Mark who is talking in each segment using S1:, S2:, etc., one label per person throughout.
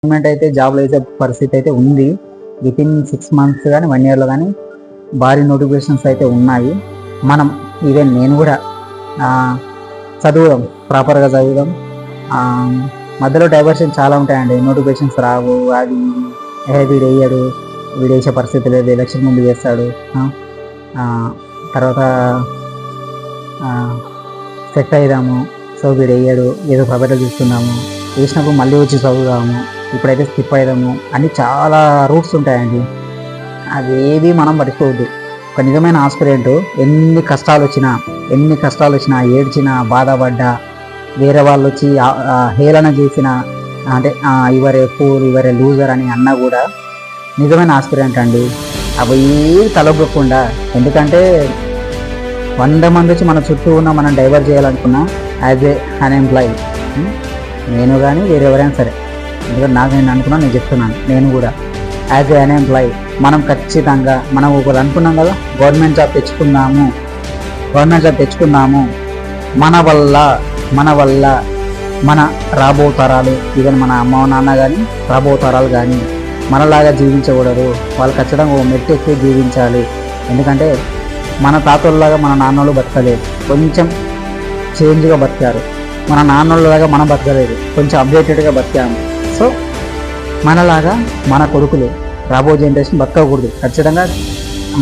S1: Government అయితే జాబ్లో వేసే పరిస్థితి అయితే ఉంది. వితిన్ 6 months కానీ 1 yearలో కానీ భారీ నోటిఫికేషన్స్ అయితే ఉన్నాయి. మనం ఈవెన్ నేను కూడా చదువుదాం, ప్రాపర్గా చదువుదాం. మధ్యలో డైవర్షన్ చాలా ఉంటాయండి. నోటిఫికేషన్స్ రావు, అది వీడు వేయడు, వీడు వేసే పరిస్థితి లేదు, ఎలక్షన్ ముందు చేస్తాడు, తర్వాత సెట్ అయ్యాము, సో వీడు వేయడు, ఏదో ప్రైవేట్లో చూస్తున్నాము, వేసినప్పుడు మళ్ళీ వచ్చి చదువుదాము, ఇప్పుడైతే స్కిప్ అయ్యాము అని చాలా రూట్స్ ఉంటాయండి. అది ఏది మనం పట్టుకోవద్దు. ఒక నిజమైన ఆస్పిరెంట్ ఎన్ని కష్టాలు వచ్చినా ఏడ్చినా బాధపడ్డా, వేరే వాళ్ళు వచ్చి హేళన చేసిన, అంటే ఇవరే ఫూల్, ఇవరే లూజర్ అని అన్నా కూడా నిజమైన ఆస్పిరెంట్ అండి. అవి ఏవి తలబొక్కకుండా, ఎందుకంటే 100 మంది వచ్చి మన చుట్టూ ఉన్న మనం డైవర్ట్ చేయాలనుకున్నా యాజ్ ఏ అన్ఎంప్లాయీ, నేను కానీ వేరే ఎవరైనా సరే, ఎందుకంటే నాకు నేను అనుకున్నా, నేను చెప్తున్నాను, నేను కూడా యాజ్ ఏ అన్ఎంప్లాయీ మనం ఖచ్చితంగా మనం ఒకరు అనుకున్నాం కదా, గవర్నమెంట్ జాబ్ తెచ్చుకుందాము, మన వల్ల మన రాబో తరాలు, ఈవెన్ మన అమ్మ నాన్న కానీ రాబో తరాలు కానీ మనలాగా జీవించకూడదు. వాళ్ళు ఖచ్చితంగా ఓ మెట్టు ఎక్కి జీవించాలి. ఎందుకంటే మన తాతోళ్ళలాగా మన నాన్నోళ్ళు బతకలేదు, కొంచెం చేంజ్గా బతికారు. మన నాన్నోళ్ళలాగా మనం బతకలేదు, కొంచెం అప్డేటెడ్గా బతికాము. సో మనలాగా మన కొడుకులు, రాబో జనరేషన్ బతకకూడదు. ఖచ్చితంగా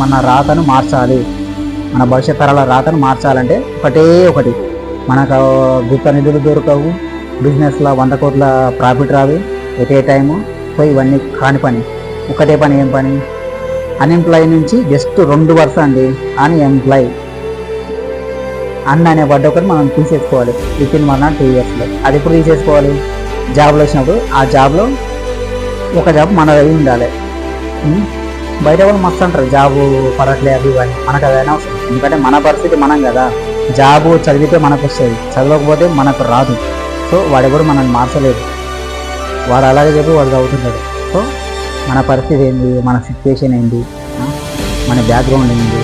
S1: మన రాతను మార్చాలి. మన భవిష్యత్ తరాల రాతను మార్చాలంటే ఒకటి, మనకు గుప్త నిధులు దొరకవు, బిజినెస్లో 100 కోట్ల ప్రాఫిట్ రాదు ఎట్ ఏ టైము. సో ఇవన్నీ కాని పని. ఒకటే పని, ఏం పని? అన్ఎంప్లాయీ నుంచి జస్ట్ 2% అండి అన్ఎంప్లాయీ అనే పడ్డ ఒకటి మనం తీసేసుకోవాలి వితిన్ 1 or 2 yearsలో. అది ఎప్పుడు తీసేసుకోవాలి? జాబ్లో వచ్చినప్పుడు ఆ జాబ్లో ఒక జాబ్ మనది ఉండాలి. బయట వాళ్ళు మస్తు అంటారు జాబు పడట్లే అది అని, మనకు అదైనా అవసరం. ఎందుకంటే మన పరిస్థితి మనం కదా, జాబు చదివితే మనకు వస్తుంది, చదవకపోతే మనకు రాదు. సో వాడెవరు మనల్ని మార్చలేదు, వాడు అలాగే చెప్పి వాడు చదువుతుంటాడు. సో మన పరిస్థితి ఏంటి, మన సిచ్యువేషన్ ఏంటి, మన బ్యాక్గ్రౌండ్ ఏంటి,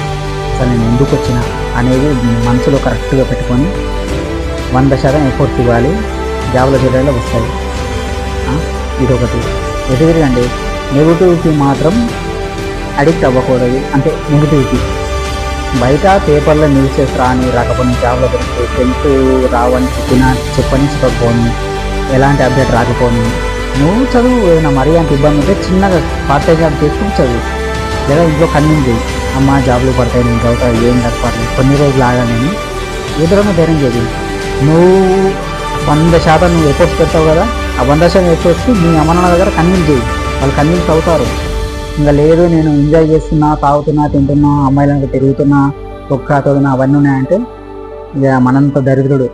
S1: అసలు నేను ఎందుకు వచ్చినా అనేది మనసులో కరెక్ట్గా పెట్టుకొని 100% ఎఫర్ట్స్ ఇవ్వాలి. జాబ్లో చేయడంలో వస్తాయి. ఇదొకటి. ఎదురుగండి, నెగిటివిటీ మాత్రం అడిక్ట్ అవ్వకూడదు. అంటే నెగిటివిటీ బయట పేపర్లో న్యూసెస్ రాకపోని, జాబ్లో దొరికి టెన్త్ రావని చెప్పకపోని, ఎలాంటి అప్డేట్ రాకపోని, నువ్వు చదువు. ఏదైనా మరీ అంత ఇబ్బంది ఉంటే చిన్నగా పార్ట్ టైం జాబ్ చేసుకుని చదువు, లేదా ఇంట్లో కన్విన్స్ చేయి, అమ్మ జాబ్లు పడతాయి, నేను చదువుతా, ఏం కష్టపడలేదు, కొన్ని రోజులు ఆగానని ఎదురుగా ధైర్యం చేయి. నువ్వు 100% నువ్వు ఎఫర్ట్స్ పెడతావు కదా, ఆ 100% ఎఫర్ట్స్ మీ అమ్మ నాన్న దగ్గర కన్విన్స్ చేయి, వాళ్ళు కన్విన్స్ అవుతారు. ఇంకా లేదు నేను ఎంజాయ్ చేస్తున్నా, తాగుతున్నా, తింటున్నా, అమ్మాయిలకు తిరుగుతున్నా, తొదునా అవన్నీ ఉన్నాయంటే ఇక మనంత దరిద్రుడు,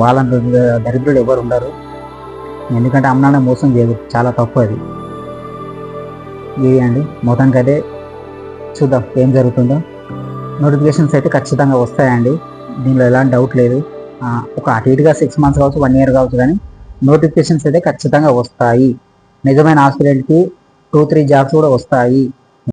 S1: వాళ్ళంత దరిద్రుడు ఎవరు ఉండరు. ఎందుకంటే అమ్మ నాన్న మోసం చేయదు, చాలా తప్పు అది. ఇది అండి మొత్తానికి అయితే చూద్దాం ఏం జరుగుతుందో. నోటిఫికేషన్స్ అయితే ఖచ్చితంగా వస్తాయండి, దీనిలో ఎలాంటి డౌట్ లేదు. ఒక అటు ఇటుగా 6 months కావచ్చు, 1 year కావచ్చు, కానీ నోటిఫికేషన్స్ అయితే ఖచ్చితంగా వస్తాయి. నిజమైన ఆస్పిరెంట్కి 2-3 jobs కూడా వస్తాయి.